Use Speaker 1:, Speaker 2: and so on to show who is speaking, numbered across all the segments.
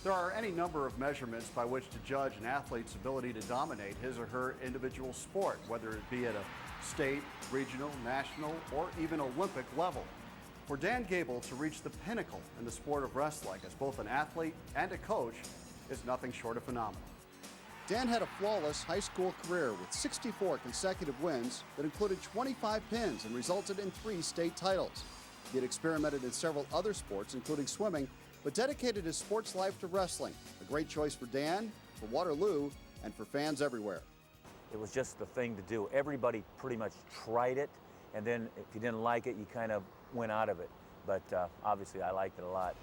Speaker 1: There are any number of measurements by which to judge an athlete's ability to dominate his or her individual sport, whether it be at a state, regional, national, or even Olympic level. For Dan Gable to reach the pinnacle in the sport of wrestling as both an athlete and a coach is nothing short of phenomenal. Dan had a flawless high school career with 64 consecutive wins that included 25 pins and resulted in 3 state titles. He had experimented in several other sports, including swimming, but dedicated his sports life to wrestling. A great choice for Dan, for Waterloo, and for fans everywhere.
Speaker 2: It was just the thing to do. Everybody pretty much tried it, and then if you didn't like it, you kind of went out of it. But obviously I liked it a lot.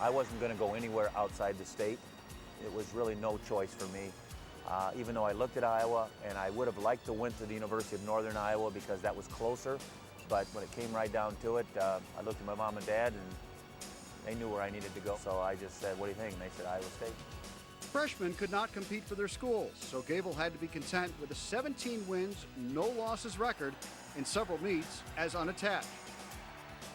Speaker 2: I wasn't going to go anywhere outside the state. It was really no choice for me. Even though I looked at Iowa, and I would have liked to went to the University of Northern Iowa because that was closer, but when it came right down to it, I looked at my mom and dad, and they knew where I needed to go. So I just said, what do you think? And they said, Iowa State.
Speaker 1: Freshmen could not compete for their schools, so Gable had to be content with a 17 wins, no losses record in several meets as unattached.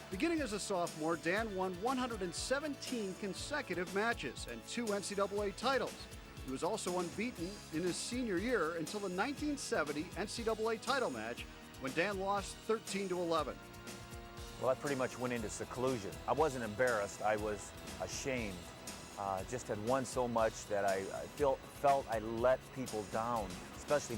Speaker 1: Beginning as a sophomore, Dan won 117 consecutive matches and 2 NCAA titles. He was also unbeaten in his senior year until the 1970 NCAA title match when Dan lost 13-11.
Speaker 2: Well, I pretty much went into seclusion. I wasn't embarrassed, I was ashamed. Just had won so much that I felt I let people down, especially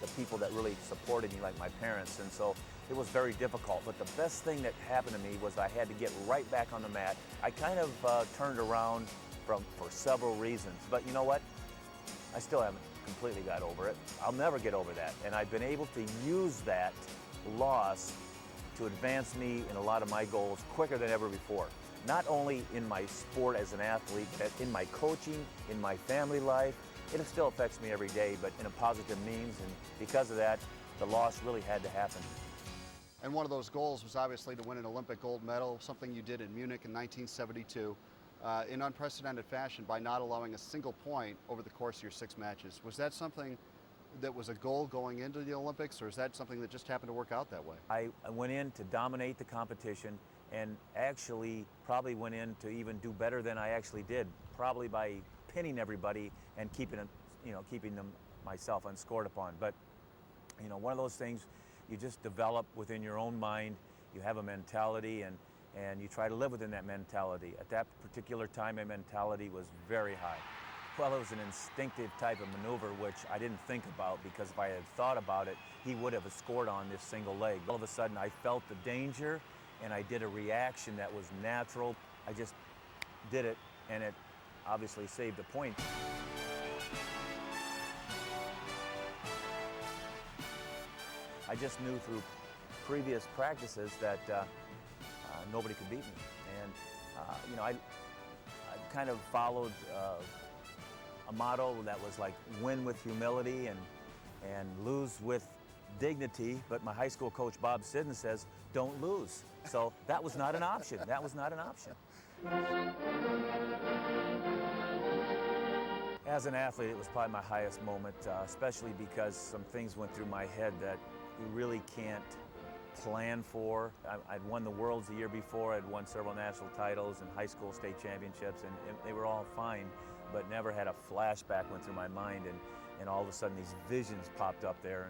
Speaker 2: the people that really supported me, like my parents, and so it was very difficult. But the best thing that happened to me was I had to get right back on the mat. I kind of turned around for several reasons, but you know what? I still haven't completely got over it. I'll never get over that, and I've been able to use that loss to advance me in a lot of my goals quicker than ever before. Not only in my sport as an athlete, but in my coaching, in my family life. It still affects me every day, but in a positive means, and because of that, the loss really had to happen.
Speaker 1: And one of those goals was obviously to win an Olympic gold medal, something you did in Munich in 1972, in unprecedented fashion by not allowing a single point over the course of your 6 matches. Was that something that was a goal going into the Olympics, or is that something that just happened to work out that way?
Speaker 2: I went in to dominate the competition, and actually probably went in to even do better than I actually did, probably by pinning everybody and keeping them myself unscored upon. But one of those things you just develop within your own mind. You have a mentality, and you try to live within that mentality. At that particular time, my mentality was very high. Well, it was an instinctive type of maneuver, which I didn't think about, because if I had thought about it, he would have scored on this single leg. All of a sudden, I felt the danger, and I did a reaction that was natural. I just did it, and it obviously saved the point. I just knew through previous practices that nobody could beat me. And, I kind of followed a motto that was like win with humility and lose with dignity, but my high school coach Bob Sidden says don't lose. So that was not an option. That was not an option. As an athlete, it was probably my highest moment, especially because some things went through my head that you really can't plan for. I'd won the Worlds the year before. I'd won several national titles and high school state championships, and they were all fine, but never had a flashback went through my mind, and all of a sudden these visions popped up there,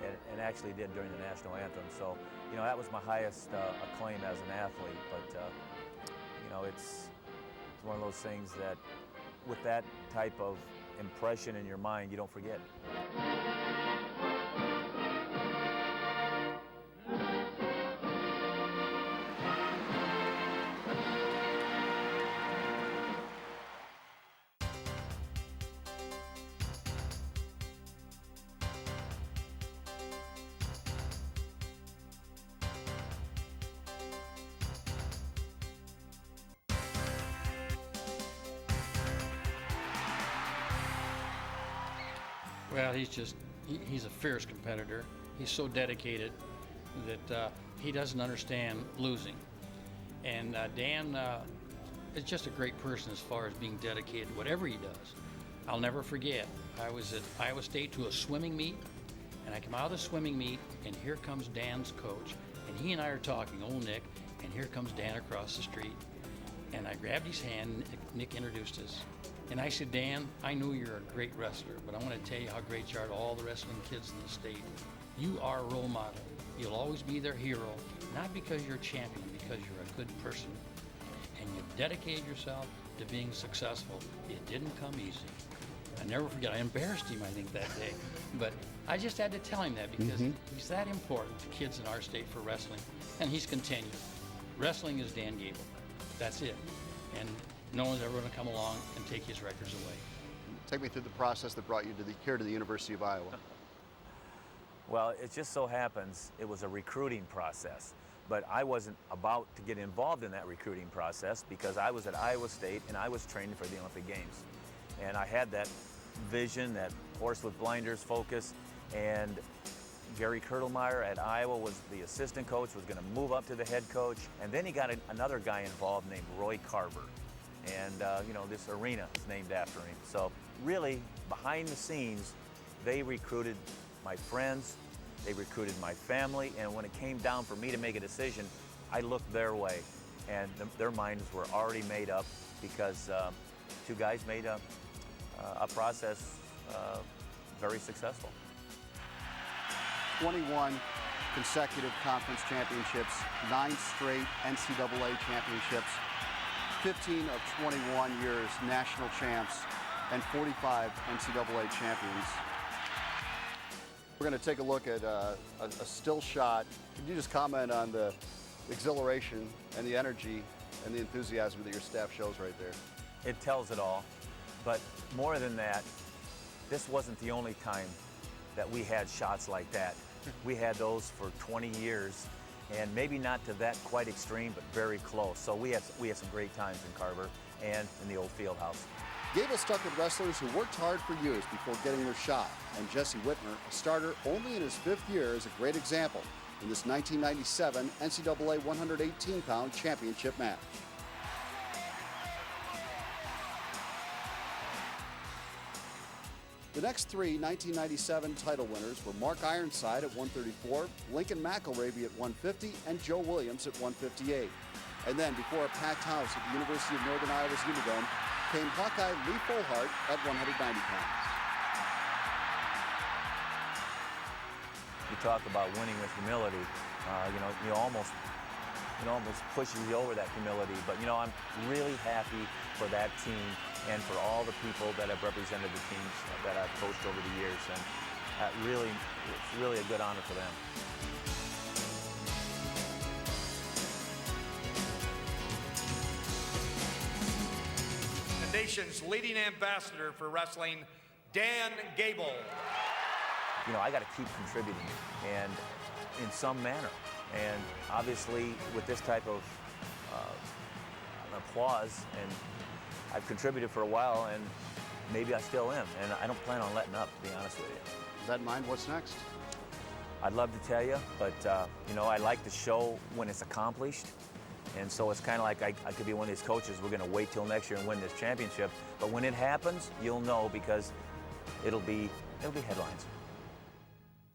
Speaker 2: and actually did during the national anthem. So, that was my highest acclaim as an athlete, but, it's one of those things that with that type of impression in your mind, you don't forget.
Speaker 3: Well, he's a fierce competitor. He's so dedicated that he doesn't understand losing. And Dan is just a great person as far as being dedicated to whatever he does. I'll never forget, I was at Iowa State to a swimming meet, and I come out of the swimming meet, and here comes Dan's coach. And he and I are talking, old Nick, and here comes Dan across the street. And I grabbed his hand, Nick introduced us, and I said, Dan, I know you're a great wrestler, but I want to tell you how great you are to all the wrestling kids in the state. You are a role model. You'll always be their hero, not because you're a champion, because you're a good person. And you've dedicated yourself to being successful. It didn't come easy. I never forget, I embarrassed him, I think, that day. But I just had to tell him that because he's that important to kids in our state for wrestling. And he's continued. Wrestling is Dan Gable. That's it. And no one's ever going to come along and take his records away.
Speaker 1: Take me through the process that brought you to here to the University of Iowa.
Speaker 2: Well, it just so happens it was a recruiting process. But I wasn't about to get involved in that recruiting process because I was at Iowa State and I was training for the Olympic Games. And I had that vision, that horse with blinders focus, and Gary Kurtelmeyer at Iowa was the assistant coach, was going to move up to the head coach, and then he got another guy involved named Roy Carver. And you know, this arena is named after him. So really, behind the scenes, they recruited my friends, they recruited my family, and when it came down for me to make a decision, I looked their way, and their minds were already made up because two guys made a process very successful.
Speaker 1: 21 consecutive conference championships, 9 straight NCAA championships, 15 of 21 years national champs, and 45 NCAA champions. We're going to take a look at a still shot. Could you just comment on the exhilaration and the energy and the enthusiasm that your staff shows right there?
Speaker 2: It tells it all, but more than that, this wasn't the only time that we had shots like that. We had those for 20 years, and maybe not to that quite extreme, but very close. So we had some great times in Carver and in the old field house.
Speaker 1: Gable stuck with wrestlers who worked hard for years before getting their shot, and Jesse Whitmer, a starter only in his 5th year, is a great example in this 1997 NCAA 118-pound championship match. The next 3 1997 title winners were Mark Ironside at 134, Lincoln McElravy at 150, and Joe Williams at 158. And then, before a packed house at the University of Northern Iowa's Unidome, came Hawkeye Lee Folhart at 190 pounds.
Speaker 2: You talk about winning with humility. You know, it almost pushes you over that humility. But you know, I'm really happy for that team and for all the people that have represented the teams that I've coached over the years, and it's really a good honor for them.
Speaker 4: The nation's leading ambassador for wrestling, Dan Gable.
Speaker 2: You know, I got to keep contributing, and in some manner. And obviously, with this type of applause, and I've contributed for a while, and maybe I still am, and I don't plan on letting up, to be honest with you.
Speaker 1: With that in mind, what's next?
Speaker 2: I'd love to tell you, but you know, I like to show when it's accomplished. And so it's kind of like I could be one of these coaches, we're going to wait till next year and win this championship. But when it happens, you'll know, because it'll be headlines.